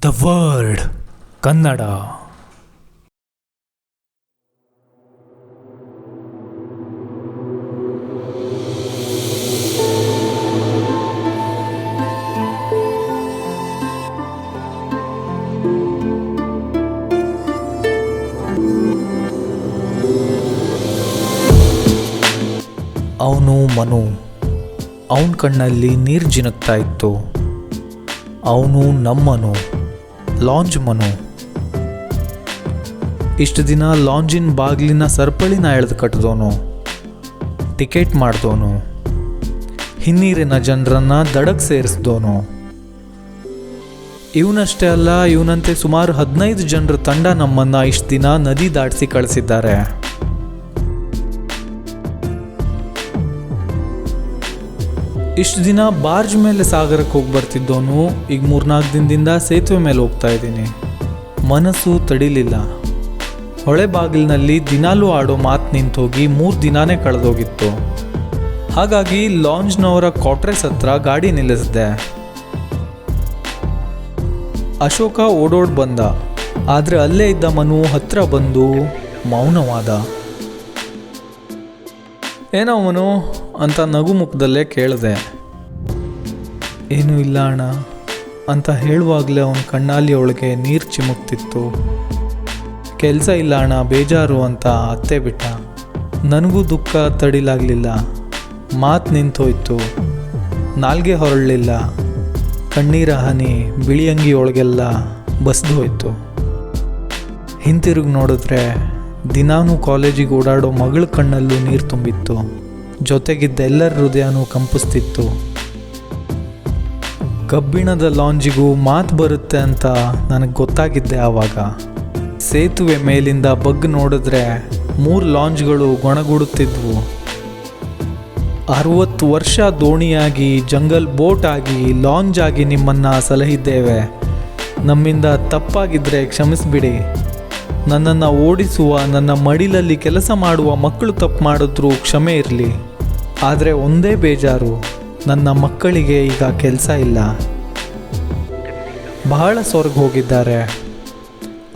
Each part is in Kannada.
The word Kannada. ಅವನು ಮನು. ಅವನ ಕಣ್ಣಲ್ಲಿ ನೀರು ಜಿನುಗ್ತಾ ಇತ್ತು. ಅವನು ನಮ್ಮನು, ಲಾಂಜ್ ಮನು. ಇಷ್ಟು ದಿನ ಲಾಂಜಿನ ಬಾಗಿಲಿನ ಸರಪಳಿನ ಎಳೆದು ಕಟ್ಟಿದವನು, ಟಿಕೆಟ್ ಮಾಡಿದವನು, ಹಿನ್ನೀರಿನ ಜನರನ್ನು ದಡಕ್ಕೆ ಸೇರಿಸಿದವನು. ಇವನಷ್ಟೇ ಅಲ್ಲ, ಇವನಂತೆ ಸುಮಾರು 15 ಜನರ ತಂಡ ನಮ್ಮನ್ನು ಇಷ್ಟು ದಿನ ನದಿ ದಾಟಿಸಿ ಕಳಿಸಿದ್ದಾರೆ. ಇಷ್ಟು ದಿನ ಬಾರ್ಜ್ ಮೇಲೆ ಸಾಗರಕ್ಕೆ ಹೋಗಿ ಬರ್ತಿದ್ದವನು ಈಗ 3-4 ದಿನದಿಂದ ಸೇತುವೆ ಮೇಲೆ ಹೋಗ್ತಾ ಇದ್ದೀನಿ. ಮನಸ್ಸು ತಡಿಲಿಲ್ಲ. ಹೊಳೆ ಬಾಗಿಲಿನಲ್ಲಿ ದಿನಾಲೂ ಆಡೋ ಮಾತು ನಿಂತೋಗಿ 3 ದಿನಾನೇ ಕಳೆದೋಗಿತ್ತು. ಹಾಗಾಗಿ ಲಾಂಜ್ನವರ ಕ್ವಾರ್ಟರ್ಸ್ ಹತ್ರ ಗಾಡಿ ನಿಲ್ಲಿಸಿದೆ. ಅಶೋಕ ಓಡೋಡ್ ಬಂದ. ಆದರೆ ಅಲ್ಲೇ ಇದ್ದ ಮನು ಹತ್ರ ಬಂದು ಮೌನವಾದ. ಏನೋ ಮನು ಅಂತ ನಗು ಮುಖದಲ್ಲೇ ಕೇಳಿದೆ. ಏನೂ ಇಲ್ಲ ಅಣ್ಣ ಅಂತ ಹೇಳುವಾಗಲೇ ಅವನ ಕಣ್ಣಾಲಿ ಒಳಗೆ ನೀರು ಚಿಮುಕ್ತಿತ್ತು. ಕೆಲಸ ಇಲ್ಲ ಅಣ್ಣ, ಬೇಜಾರು ಅಂತ ಅತ್ತೆ ಬಿಟ್ಟ. ನನಗೂ ದುಃಖ ತಡಿಲಾಗಲಿಲ್ಲ. ಮಾತು ನಿಂತೋಯ್ತು, ನಾಲ್ಗೆ ಹೊರಳಲಿಲ್ಲ. ಕಣ್ಣೀರ ಹನಿ ಬಿಳಿ ಅಂಗಿ ಒಳಗೆಲ್ಲ ಬಸ್ದು ಹೋಯ್ತು. ಹಿಂತಿರುಗಿ ನೋಡಿದ್ರೆ ದಿನಾನೂ ಕಾಲೇಜಿಗೆ ಓಡಾಡೋ ಮಗಳ ಕಣ್ಣಲ್ಲೂ ನೀರು ತುಂಬಿತ್ತು. ಜೊತೆಗಿದ್ದ ಎಲ್ಲರ ಹೃದಯನೂ ಕಂಪಿಸ್ತಿತ್ತು. ಕಬ್ಬಿಣದ ಲಾಂಜಿಗೂ ಮಾತು ಬರುತ್ತೆ ಅಂತ ನನಗೆ ಗೊತ್ತಾಗಿದ್ದೆ ಆವಾಗ. ಸೇತುವೆ ಮೇಲಿಂದ ಬಗ್ಗಿ ನೋಡಿದ್ರೆ 3 ಲಾಂಜ್ಗಳು ಗೊಣಗುಡುತ್ತಿದ್ವು. 60 ವರ್ಷ ದೋಣಿಯಾಗಿ, ಜಂಗಲ್ ಬೋಟ್ ಆಗಿ, ಲಾಂಜ್ ಆಗಿ ನಿಮ್ಮನ್ನು ಸಲಹಿದ್ದೇವೆ. ನಮ್ಮಿಂದ ತಪ್ಪಾಗಿದ್ದರೆ ಕ್ಷಮಿಸಿಬಿಡಿ. ನನ್ನನ್ನು ಓಡಿಸುವ, ನನ್ನ ಮಡಿಲಲ್ಲಿ ಕೆಲಸ ಮಾಡುವ ಮಕ್ಕಳು ತಪ್ಪು ಮಾಡಿದ್ರೂ ಕ್ಷಮೆ ಇರಲಿ. ಆದರೆ ಒಂದೇ ಬೇಜಾರು, ನನ್ನ ಮಕ್ಕಳಿಗೆ ಈಗ ಕೆಲಸ ಇಲ್ಲ. ಬಹಳ ಸ್ವರ್ಗ ಹೋಗಿದ್ದಾರೆ.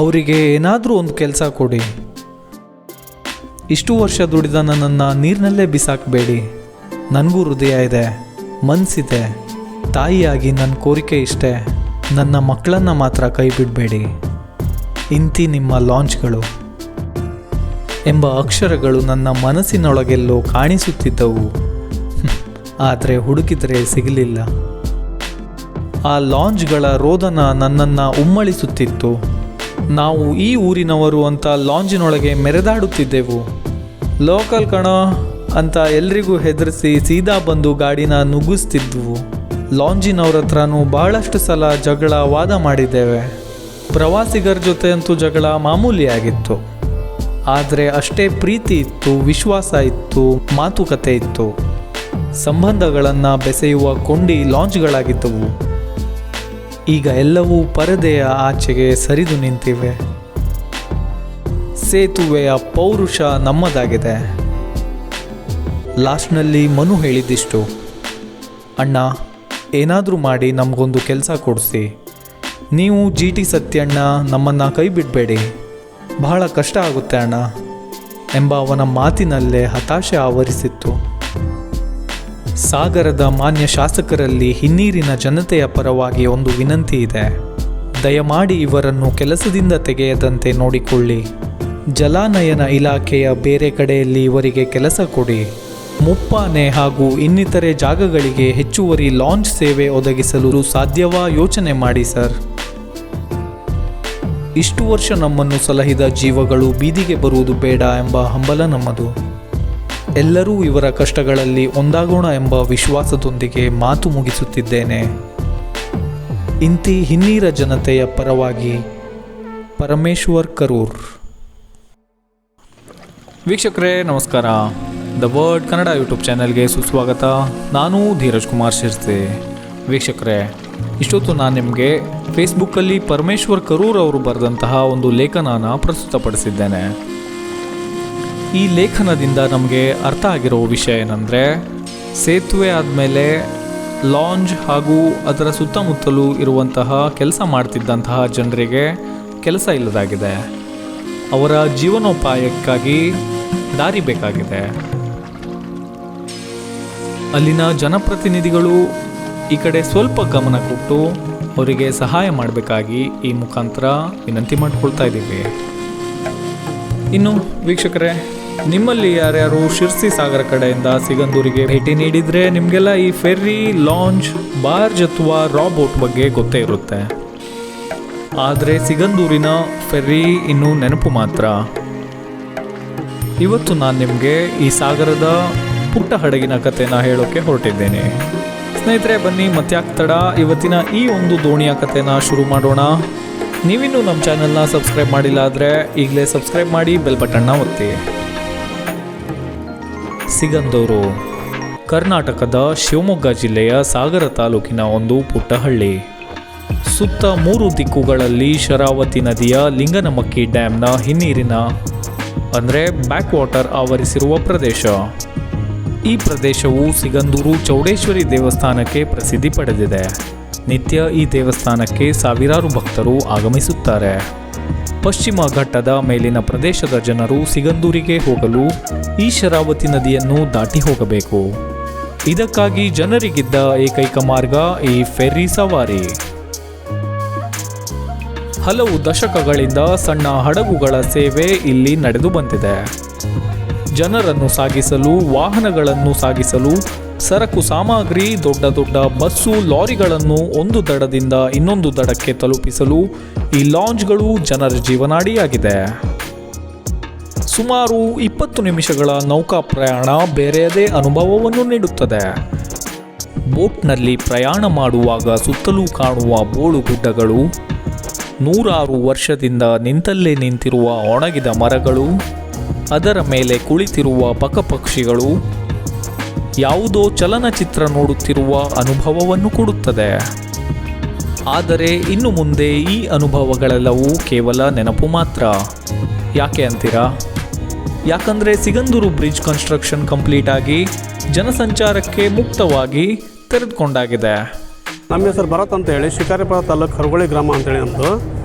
ಅವರಿಗೆ ಏನಾದರೂ ಒಂದು ಕೆಲಸ ಕೊಡಿ. ಇಷ್ಟು ವರ್ಷ ದುಡಿದ ನನ್ನನ್ನು ನೀರಿನಲ್ಲೇ ಬಿಸಾಕಬೇಡಿ. ನನಗೂ ಹೃದಯ ಇದೆ, ಮನಸ್ಸಿದೆ. ತಾಯಿಯಾಗಿ ನನ್ನ ಕೋರಿಕೆ ಇಷ್ಟೇ, ನನ್ನ ಮಕ್ಕಳನ್ನು ಮಾತ್ರ ಕೈ ಬಿಡಬೇಡಿ. ಇಂತಿ ನಿಮ್ಮ ಲಾಂಚ್ಗಳು ಎಂಬ ಅಕ್ಷರಗಳು ನನ್ನ ಮನಸ್ಸಿನೊಳಗೆಲ್ಲೋ ಕಾಣಿಸುತ್ತಿದ್ದವು. ಆದರೆ ಹುಡುಕಿದರೆ ಸಿಗಲಿಲ್ಲ. ಆ ಲಾಂಜ್ಗಳ ರೋದನ ನನ್ನನ್ನು ಉಮ್ಮಳಿಸುತ್ತಿತ್ತು. ನಾವು ಈ ಊರಿನವರು ಅಂತ ಲಾಂಜಿನೊಳಗೆ ಮೆರೆದಾಡುತ್ತಿದ್ದೆವು. ಲೋಕಲ್ ಕಣೋ ಅಂತ ಎಲ್ರಿಗೂ ಹೆದರಿಸಿ ಸೀದಾ ಬಂದು ಗಾಡಿನ ನುಗ್ಗಿಸ್ತಿದ್ವು. ಲಾಂಜಿನವ್ರ ಹತ್ರನೂ ಬಹಳಷ್ಟು ಸಲ ಜಗಳ ವಾದ ಮಾಡಿದ್ದೇವೆ. ಪ್ರವಾಸಿಗರ ಜೊತೆ ಅಂತೂ ಜಗಳ ಮಾಮೂಲಿಯಾಗಿತ್ತು. ಆದರೆ ಅಷ್ಟೇ ಪ್ರೀತಿ ಇತ್ತು, ವಿಶ್ವಾಸ ಇತ್ತು, ಮಾತುಕತೆ ಇತ್ತು. ಸಂಬಂಧಗಳನ್ನು ಬೆಸೆಯುವ ಕೊಂಡಿ ಲಾಂಜ್ಗಳಾಗಿದ್ದವು. ಈಗ ಎಲ್ಲವೂ ಪರದೆಯ ಆಚೆಗೆ ಸರಿದು ನಿಂತಿವೆ. ಸೇತುವೆಯ ಪೌರುಷ ನಮ್ಮದಾಗಿದೆ. ಲಾಸ್ಟ್ನಲ್ಲಿ ಮನು ಹೇಳಿದ್ದಿಷ್ಟು, ಅಣ್ಣ ಏನಾದರೂ ಮಾಡಿ ನಮಗೊಂದು ಕೆಲಸ ಕೊಡಿಸಿ. ನೀವು GT ಸತ್ಯಣ್ಣ ನಮ್ಮನ್ನು ಕೈ ಬಿಡಬೇಡಿ, ಬಹಳ ಕಷ್ಟ ಆಗುತ್ತೆ ಅಣ್ಣ ಎಂಬ ಅವನ ಮಾತಿನಲ್ಲೇ ಹತಾಶೆ ಆವರಿಸಿತ್ತು. ಸಾಗರದ ಮಾನ್ಯ ಶಾಸಕರಲ್ಲಿ ಹಿನ್ನೀರಿನ ಜನತೆಯ ಪರವಾಗಿ ಒಂದು ವಿನಂತಿ ಇದೆ. ದಯಮಾಡಿ ಇವರನ್ನು ಕೆಲಸದಿಂದ ತೆಗೆಯದಂತೆ ನೋಡಿಕೊಳ್ಳಿ. ಜಲಾನಯನ ಇಲಾಖೆಯ ಬೇರೆ ಕಡೆಯಲ್ಲಿ ಇವರಿಗೆ ಕೆಲಸ ಕೊಡಿ. ಮುಪ್ಪಾನೆ ಹಾಗೂ ಇನ್ನಿತರೆ ಜಾಗಗಳಿಗೆ ಹೆಚ್ಚುವರಿ ಲಾಂಚ್ ಸೇವೆ ಒದಗಿಸಲು ಸಾಧ್ಯವಾ ಯೋಚನೆ ಮಾಡಿ ಸರ್. ಇಷ್ಟು ವರ್ಷ ನಮ್ಮನ್ನು ಸಲಹಿದ ಜೀವಗಳು ಬೀದಿಗೆ ಬರುವುದು ಬೇಡ ಎಂಬ ಹಂಬಲ ನಮ್ಮದು. ಎಲ್ಲರೂ ಇವರ ಕಷ್ಟಗಳಲ್ಲಿ ಒಂದಾಗೋಣ ಎಂಬ ವಿಶ್ವಾಸದೊಂದಿಗೆ ಮಾತು ಮುಗಿಸುತ್ತಿದ್ದೇನೆ. ಇಂತಿ ಹಿನ್ನೀರ ಜನತೆಯ ಪರವಾಗಿ ಪರಮೇಶ್ವರ್ ಕರೂರ್. ವೀಕ್ಷಕರೇ ನಮಸ್ಕಾರ. ದ ವರ್ಡ್ ಕನ್ನಡ ಯೂಟ್ಯೂಬ್ ಚಾನೆಲ್ಗೆ ಸುಸ್ವಾಗತ. ನಾನು ಧೀರಜ್ ಕುಮಾರ್ ಶಿರ್ಸೆ. ವೀಕ್ಷಕರೇ, ಇಷ್ಟೊತ್ತು ನಾನು ನಿಮಗೆ ಫೇಸ್ಬುಕ್ಕಲ್ಲಿ ಪರಮೇಶ್ವರ್ ಕರೂರ್ ಅವರು ಬರೆದಂತಹ ಒಂದು ಲೇಖನನ ಪ್ರಸ್ತುತಪಡಿಸಿದ್ದೇನೆ. ಈ ಲೇಖನದಿಂದ ನಮಗೆ ಅರ್ಥ ಆಗಿರೋ ವಿಷಯ ಏನಂದರೆ, ಸೇತುವೆ ಆದಮೇಲೆ ಲಾಂಜ್ ಹಾಗೂ ಅದರ ಸುತ್ತಮುತ್ತಲೂ ಇರುವಂತಹ ಕೆಲಸ ಮಾಡ್ತಿದ್ದಂತಹ ಜನರಿಗೆ ಕೆಲಸ ಇಲ್ಲದಾಗಿದೆ. ಅವರ ಜೀವನೋಪಾಯಕ್ಕಾಗಿ ದಾರಿ ಬೇಕಾಗಿದೆ. ಅಲ್ಲಿನ ಜನಪ್ರತಿನಿಧಿಗಳು ಈ ಕಡೆ ಸ್ವಲ್ಪ ಗಮನ ಕೊಟ್ಟು ಅವರಿಗೆ ಸಹಾಯ ಮಾಡಬೇಕಾಗಿ ಈ ಮುಖಾಂತರ ವಿನಂತಿ ಮಾಡಿಕೊಳ್ತಾ ಇದ್ದೀವಿ. ಇನ್ನು ವೀಕ್ಷಕರೇ, ನಿಮ್ಮಲ್ಲಿ ಯಾರ್ಯಾರು ಶಿರ್ಸಿ ಸಾಗರ ಕಡೆಯಿಂದ ಸಿಗಂದೂರಿಗೆ ಭೇಟಿ ನೀಡಿದರೆ ನಿಮಗೆಲ್ಲ ಈ ಫೆರ್ರಿ, ಲಾಂಜ್, ಬಾರ್ಜ್ ಅಥವಾ ರಾ ಬೋಟ್ ಬಗ್ಗೆ ಗೊತ್ತೇ ಇರುತ್ತೆ. ಆದರೆ ಸಿಗಂದೂರಿನ ಫೆರ್ರಿ ಇನ್ನೂ ನೆನಪು ಮಾತ್ರ. ಇವತ್ತು ನಾನು ನಿಮಗೆ ಈ ಸಾಗರದ ಪುಟ್ಟ ಹಡಗಿನ ಕಥೆನ ಹೇಳೋಕ್ಕೆ ಹೊರಟಿದ್ದೇನೆ. ಸ್ನೇಹಿತರೆ, ಬನ್ನಿ ಮತ್ಯಾಕೆ ತಡ, ಇವತ್ತಿನ ಈ ಒಂದು ದೋಣಿಯ ಕಥೆನ ಶುರು ಮಾಡೋಣ. ನೀವಿನ್ನೂ ನಮ್ಮ ಚಾನಲ್ನ ಸಬ್ಸ್ಕ್ರೈಬ್ ಮಾಡಿಲ್ಲ ಆದರೆ ಈಗಲೇ ಸಬ್ಸ್ಕ್ರೈಬ್ ಮಾಡಿ, ಬೆಲ್ ಬಟನ್ನ ಒತ್ತಿ. ಸಿಗಂದೂರು ಕರ್ನಾಟಕದ ಶಿವಮೊಗ್ಗ ಜಿಲ್ಲೆಯ ಸಾಗರ ತಾಲೂಕಿನ ಒಂದು ಪುಟ್ಟ ಹಳ್ಳಿ. ಸುತ್ತ 3 ದಿಕ್ಕುಗಳಲ್ಲಿ ಶರಾವತಿ ನದಿಯ ಲಿಂಗನಮಕ್ಕಿ ಡ್ಯಾಮ್ನ ಹಿನ್ನೀರಿನ ಅಂದರೆ ಬ್ಯಾಕ್ ವಾಟರ್ ಆವರಿಸಿರುವ ಪ್ರದೇಶ. ಈ ಪ್ರದೇಶವು ಸಿಗಂದೂರು ಚೌಡೇಶ್ವರಿ ದೇವಸ್ಥಾನಕ್ಕೆ ಪ್ರಸಿದ್ಧಿ ಪಡೆದಿದೆ. ನಿತ್ಯ ಈ ದೇವಸ್ಥಾನಕ್ಕೆ ಸಾವಿರಾರು ಭಕ್ತರು ಆಗಮಿಸುತ್ತಾರೆ. ಪಶ್ಚಿಮ ಘಟ್ಟದ ಮೇಲಿನ ಪ್ರದೇಶದ ಜನರು ಸಿಗಂದೂರಿಗೆ ಹೋಗಲು ಈ ಶರಾವತಿ ನದಿಯನ್ನು ದಾಟಿ ಹೋಗಬೇಕು. ಇದಕ್ಕಾಗಿ ಜನರಿಗಿದ್ದ ಏಕೈಕ ಮಾರ್ಗ ಈ ಫೆರ್ರಿ ಸವಾರಿ. ಹಲವು ದಶಕಗಳಿಂದ ಸಣ್ಣ ಹಡಗುಗಳ ಸೇವೆ ಇಲ್ಲಿ ನಡೆದು ಬಂದಿದೆ. ಜನರನ್ನು ಸಾಗಿಸಲು, ವಾಹನಗಳನ್ನು ಸಾಗಿಸಲು, ಸರಕು ಸಾಮಗ್ರಿ, ದೊಡ್ಡ ದೊಡ್ಡ ಬಸ್ಸು, ಲಾರಿಗಳನ್ನು ಒಂದು ದಡದಿಂದ ಇನ್ನೊಂದು ದಡಕ್ಕೆ ತಲುಪಿಸಲು ಈ ಲಾಂಜ್ಗಳು ಜನರ ಜೀವನಾಡಿಯಾಗಿದೆ. ಸುಮಾರು 20 ನಿಮಿಷಗಳ ನೌಕಾ ಪ್ರಯಾಣ ಬೇರೆಯದೇ ಅನುಭವವನ್ನು ನೀಡುತ್ತದೆ. ಬೋಟ್ನಲ್ಲಿ ಪ್ರಯಾಣ ಮಾಡುವಾಗ ಸುತ್ತಲೂ ಕಾಣುವ ಬೋಳು ಗುಡ್ಡಗಳು, 100 ವರ್ಷದಿಂದ ನಿಂತಲ್ಲೇ ನಿಂತಿರುವ ಒಣಗಿದ ಮರಗಳು, ಅದರ ಮೇಲೆ ಕುಳಿತಿರುವ ಪಕ್ಷಿಗಳು ಯಾವುದೋ ಚಲನಚಿತ್ರ ನೋಡುತ್ತಿರುವ ಅನುಭವವನ್ನು ಕೊಡುತ್ತದೆ. ಆದರೆ ಇನ್ನು ಮುಂದೆ ಈ ಅನುಭವಗಳೆಲ್ಲವೂ ಕೇವಲ ನೆನಪು ಮಾತ್ರ. ಯಾಕೆ ಅಂತೀರಾ? ಯಾಕಂದರೆ ಸಿಗಂದೂರು ಬ್ರಿಡ್ಜ್ ಕನ್ಸ್ಟ್ರಕ್ಷನ್ ಕಂಪ್ಲೀಟ್ ಆಗಿ ಜನಸಂಚಾರಕ್ಕೆ ಮುಕ್ತವಾಗಿ ತೆರೆದುಕೊಂಡಾಗಿದೆ. ನಮ್ಮ ಹೆಸರು ಭರತ್ ಅಂತ ಹೇಳಿ, ಶಿಕಾರಿಪುರ ತಾಲೂಕು ಹರಗೋಳಿ ಗ್ರಾಮ ಅಂತೇಳಿ ಅಂದು.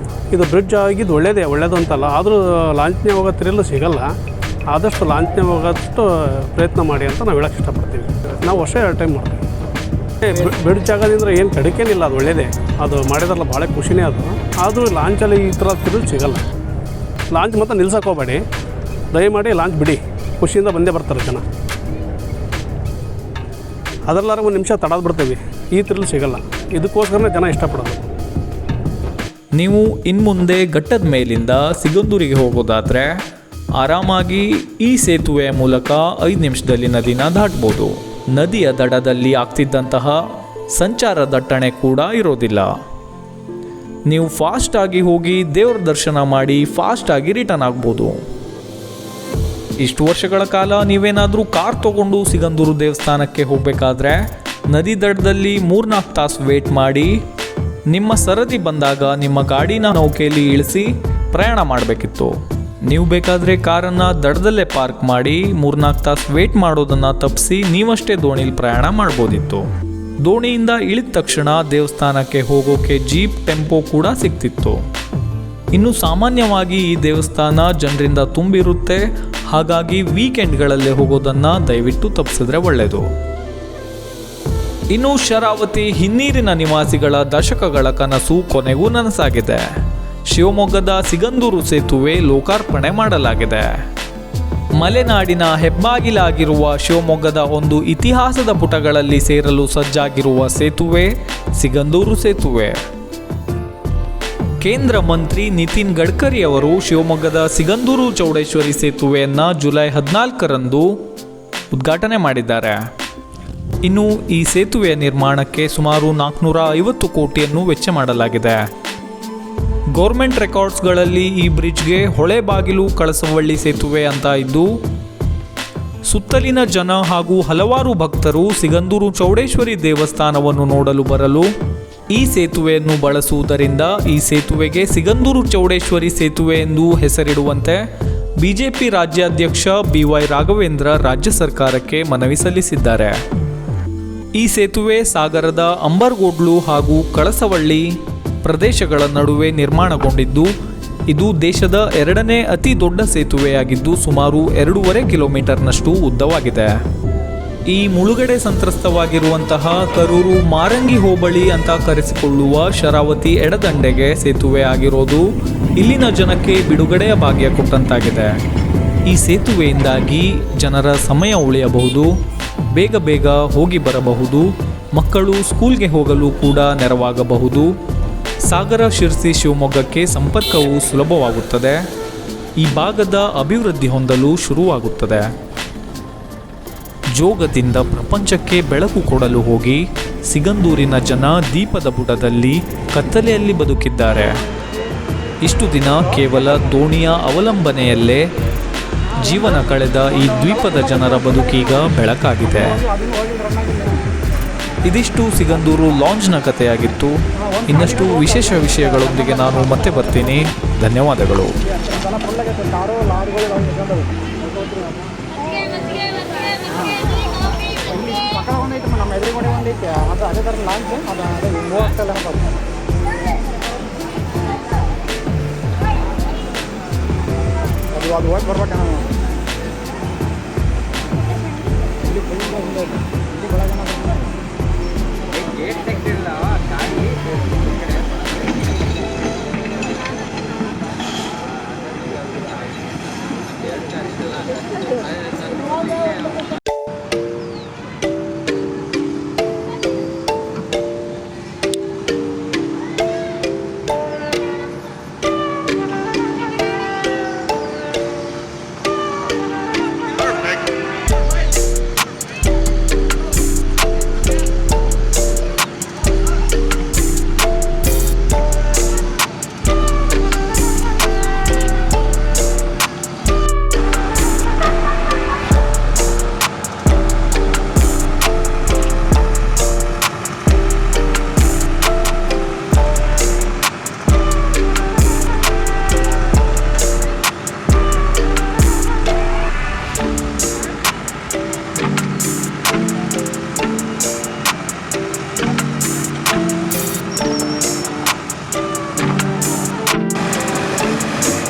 ಇದು ಬ್ರಿಡ್ಜ್ ಆಗಿದ್ದು ಒಳ್ಳೆಯದು ಅಂತಲ್ಲ, ಆದರೂ ಲಾಂಚ್ನೇ ಹೋಗೋ ತಿರಲು ಸಿಗಲ್ಲ. ಆದಷ್ಟು ಲಾಂಚ್ನೇ ಹೋಗೋಷ್ಟು ಪ್ರಯತ್ನ ಮಾಡಿ ಅಂತ ನಾವು ಹೇಳೋಕ್ಕೆ ಇಷ್ಟಪಡ್ತೀವಿ. ನಾವು ವರ್ಷ 2 ಟೈಮ್ ಮಾಡ್ತೀವಿ. ಬ್ರಿಡ್ಜ್ ಆಗೋದ್ರಿಂದ ಏನು ಕಡಿಕೇನಿಲ್ಲ, ಅದು ಒಳ್ಳೆಯದೇ. ಅದು ಮಾಡಿದ್ರಲ್ಲ ಭಾಳ ಖುಷಿನೇ ಅದು. ಆದರೂ ಲಾಂಚಲ್ಲಿ ಈ ಥರ ತಿರುಗಿ ಸಿಗಲ್ಲ. ಲಾಂಚ್ ಮತ್ತು ನಿಲ್ಸಕ್ಕೆ ಹೋಗಬೇಡಿ, ದಯಮಾಡಿ ಲಾಂಚ್ ಬಿಡಿ. ಖುಷಿಯಿಂದ ಬಂದೇ ಬರ್ತಾರೆ ಜನ. ಅದರಲ್ಲಾರ 1 ನಿಮಿಷ ತಡಾದ್ ಬಿಡ್ತೀವಿ, ಈ ತಿರುಳು ಸಿಗಲ್ಲ. ಇದಕ್ಕೋಸ್ಕರನೇ ಜನ ಇಷ್ಟಪಡೋದು. ನೀವು ಇನ್ಮುಂದೆ ಘಟ್ಟದ ಮೇಲಿಂದ ಸಿಗಂದೂರಿಗೆ ಹೋಗೋದಾದರೆ ಆರಾಮಾಗಿ ಈ ಸೇತುವೆಯ ಮೂಲಕ 5 ನಿಮಿಷದಲ್ಲಿ ನದಿನ ದಾಟ್ಬೋದು. ನದಿಯ ದಡದಲ್ಲಿ ಆಗ್ತಿದ್ದಂತಹ ಸಂಚಾರ ದಟ್ಟಣೆ ಕೂಡ ಇರೋದಿಲ್ಲ. ನೀವು ಫಾಸ್ಟಾಗಿ ಹೋಗಿ ದೇವರ ದರ್ಶನ ಮಾಡಿ ಫಾಸ್ಟಾಗಿ ರಿಟರ್ನ್ ಆಗ್ಬೋದು. ಇಷ್ಟು ವರ್ಷಗಳ ಕಾಲ ನೀವೇನಾದರೂ ಕಾರ್ ತೊಗೊಂಡು ಸಿಗಂದೂರು ದೇವಸ್ಥಾನಕ್ಕೆ ಹೋಗಬೇಕಾದ್ರೆ ನದಿ ದಡದಲ್ಲಿ 3-4 ತಾಸು ವೇಟ್ ಮಾಡಿ ನಿಮ್ಮ ಸರದಿ ಬಂದಾಗ ನಿಮ್ಮ ಗಾಡಿನ ನೌಕೆಯಲ್ಲಿ ಇಳಿಸಿ ಪ್ರಯಾಣ ಮಾಡಬೇಕಿತ್ತು. ನೀವು ಬೇಕಾದರೆ ಕಾರನ್ನು ದಡದಲ್ಲೇ ಪಾರ್ಕ್ ಮಾಡಿ 3-4 ತಾಸು ವೇಟ್ ಮಾಡೋದನ್ನು ತಪ್ಪಿಸಿ ನೀವಷ್ಟೇ ದೋಣಿಲಿ ಪ್ರಯಾಣ ಮಾಡ್ಬೋದಿತ್ತು. ದೋಣಿಯಿಂದ ಇಳಿದ ತಕ್ಷಣ ದೇವಸ್ಥಾನಕ್ಕೆ ಹೋಗೋಕೆ ಜೀಪ್, ಟೆಂಪೋ ಕೂಡ ಸಿಗ್ತಿತ್ತು. ಇನ್ನು ಸಾಮಾನ್ಯವಾಗಿ ಈ ದೇವಸ್ಥಾನ ಜನರಿಂದ ತುಂಬಿರುತ್ತೆ. ಹಾಗಾಗಿ ವೀಕೆಂಡ್ಗಳಲ್ಲೇ ಹೋಗೋದನ್ನು ದಯವಿಟ್ಟು ತಪ್ಪಿಸಿದ್ರೆ ಒಳ್ಳೆಯದು. ಇನ್ನು ಶರಾವತಿ ಹಿನ್ನೀರಿನ ನಿವಾಸಿಗಳ ದಶಕಗಳ ಕನಸು ಕೊನೆಗೂ ನನಸಾಗಿದೆ. ಶಿವಮೊಗ್ಗದ ಸಿಗಂದೂರು ಸೇತುವೆ ಲೋಕಾರ್ಪಣೆ ಮಾಡಲಾಗಿದೆ. ಮಲೆನಾಡಿನ ಹೆಬ್ಬಾಗಿಲಾಗಿರುವ ಶಿವಮೊಗ್ಗದ ಒಂದು ಇತಿಹಾಸದ ಪುಟಗಳಲ್ಲಿ ಸೇರಲು ಸಜ್ಜಾಗಿರುವ ಸೇತುವೆ ಸಿಗಂದೂರು ಸೇತುವೆ. ಕೇಂದ್ರ ಮಂತ್ರಿ ನಿತಿನ್ ಗಡ್ಕರಿ ಅವರು ಶಿವಮೊಗ್ಗದ ಸಿಗಂದೂರು ಚೌಡೇಶ್ವರಿ ಸೇತುವೆಯನ್ನು ಜುಲೈ 14ರಂದು ಉದ್ಘಾಟನೆ ಮಾಡಿದ್ದಾರೆ. ಇನ್ನು ಈ ಸೇತುವೆಯ ನಿರ್ಮಾಣಕ್ಕೆ ಸುಮಾರು 450 ಕೋಟಿಯನ್ನು ವೆಚ್ಚ ಮಾಡಲಾಗಿದೆ. ಗೌರ್ಮೆಂಟ್ ರೆಕಾರ್ಡ್ಸ್ಗಳಲ್ಲಿ ಈ ಬ್ರಿಡ್ಜ್ಗೆ ಹೊಳೆಬಾಗಿಲು ಕಳಸವಳ್ಳಿ ಸೇತುವೆ ಅಂತ ಇದ್ದು, ಸುತ್ತಲಿನ ಜನ ಹಾಗೂ ಹಲವಾರು ಭಕ್ತರು ಸಿಗಂದೂರು ಚೌಡೇಶ್ವರಿ ದೇವಸ್ಥಾನವನ್ನು ನೋಡಲು ಬರಲು ಈ ಸೇತುವೆಯನ್ನು ಬಳಸುವುದರಿಂದ ಈ ಸೇತುವೆಗೆ ಸಿಗಂದೂರು ಚೌಡೇಶ್ವರಿ ಸೇತುವೆ ಎಂದು ಹೆಸರಿಡುವಂತೆ ಬಿಜೆಪಿ ರಾಜ್ಯಾಧ್ಯಕ್ಷ BY ರಾಘವೇಂದ್ರ ರಾಜ್ಯ ಸರ್ಕಾರಕ್ಕೆ ಮನವಿ ಸಲ್ಲಿಸಿದ್ದಾರೆ. ಈ ಸೇತುವೆ ಸಾಗರದ ಅಂಬರ್ಗೋಡ್ಲು ಹಾಗೂ ಕಳಸವಳ್ಳಿ ಪ್ರದೇಶಗಳ ನಡುವೆ ನಿರ್ಮಾಣಗೊಂಡಿದ್ದು ಇದು ದೇಶದ ಎರಡನೇ ಅತಿ ದೊಡ್ಡ ಸೇತುವೆಯಾಗಿದ್ದು ಸುಮಾರು 2.5 ಕಿಲೋಮೀಟರ್ನಷ್ಟು ಉದ್ದವಾಗಿದೆ. ಈ ಮುಳುಗಡೆ ಸಂತ್ರಸ್ತವಾಗಿರುವಂತಹ ಕರೂರು ಮಾರಂಗಿ ಹೋಬಳಿ ಅಂತ ಕರೆಸಿಕೊಳ್ಳುವ ಶರಾವತಿ ಎಡದಂಡೆಗೆ ಸೇತುವೆ ಆಗಿರೋದು ಇಲ್ಲಿನ ಜನಕ್ಕೆ ಬಿಡುಗಡೆಯ ಭಾಗ್ಯ ಕೊಟ್ಟಂತಾಗಿದೆ. ಈ ಸೇತುವೆಯಿಂದಾಗಿ ಜನರ ಸಮಯ ಉಳಿಯಬಹುದು, ಬೇಗ ಬೇಗ ಹೋಗಿ ಬರಬಹುದು, ಮಕ್ಕಳು ಸ್ಕೂಲ್ಗೆ ಹೋಗಲು ಕೂಡ ನೆರವಾಗಬಹುದು. ಸಾಗರ ಶಿರ್ಸಿ ಶಿವಮೊಗ್ಗಕ್ಕೆ ಸಂಪರ್ಕವು ಸುಲಭವಾಗುತ್ತದೆ. ಈ ಭಾಗದ ಅಭಿವೃದ್ಧಿ ಹೊಂದಲು ಶುರುವಾಗುತ್ತದೆ. ಜೋಗದಿಂದ ಪ್ರಪಂಚಕ್ಕೆ ಬೆಳಕು ಕೊಡಲು ಹೋಗಿ ಸಿಗಂದೂರಿನ ಜನ ದೀಪದ ಬುಡದಲ್ಲಿ ಕತ್ತಲೆಯಲ್ಲಿ ಬದುಕಿದ್ದಾರೆ. ಇಷ್ಟು ದಿನ ಕೇವಲ ದೋಣಿಯ ಅವಲಂಬನೆಯಲ್ಲೇ ಜೀವನ ಕಳೆದ ಈ ದ್ವೀಪದ ಜನರ ಬದುಕೀಗ ಬೆಳಕಾಗಿದೆ. ಇದಿಷ್ಟು ಸಿಗಂದೂರು ಲಾಂಜ್ನ ಕಥೆಯಾಗಿತ್ತು. ಇನ್ನಷ್ಟು ವಿಶೇಷ ವಿಷಯಗಳೊಂದಿಗೆ ನಾನು ಮತ್ತೆ ಬರ್ತೀನಿ. ಧನ್ಯವಾದಗಳು. ನಮ್ಮ ಎದುರುಗಡೆ ಒಂದೈತೆ ಅದು ಅದೇ ಥರ ಲಾಂಚ್ ಅದು ಮೂವ್ ಆಗ್ತಾಯಿಲ್ಲ ಅದು ಹೋಗಿ ಬರ್ಬೇಕು ನಾವು ಇಲ್ಲಿ ಗೇಟ್ ತೆಗ್ದಿಲ್ಲ ಗಾಡಿ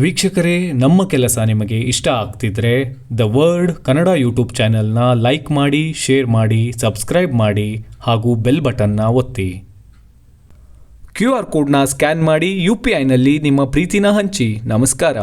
ವೀಕ್ಷಕರೇ, ನಮ್ಮ ಕೆಲಸ ನಿಮಗೆ ಇಷ್ಟ ಆಗ್ತಿದ್ರೆ ದ ವರ್ಡ್ ಕನ್ನಡ ಯೂಟ್ಯೂಬ್ ಚಾನೆಲ್ನ ಲೈಕ್ ಮಾಡಿ, ಶೇರ್ ಮಾಡಿ, ಸಬ್ಸ್ಕ್ರೈಬ್ ಮಾಡಿ ಹಾಗೂ ಬೆಲ್ ಬಟನ್ನ ಒತ್ತಿ. QR ಕೋಡ್ನ ಸ್ಕ್ಯಾನ್ ಮಾಡಿ UPIನಲ್ಲಿ ನಿಮ್ಮ ಪ್ರೀತಿನ ಹಂಚಿ. ನಮಸ್ಕಾರ.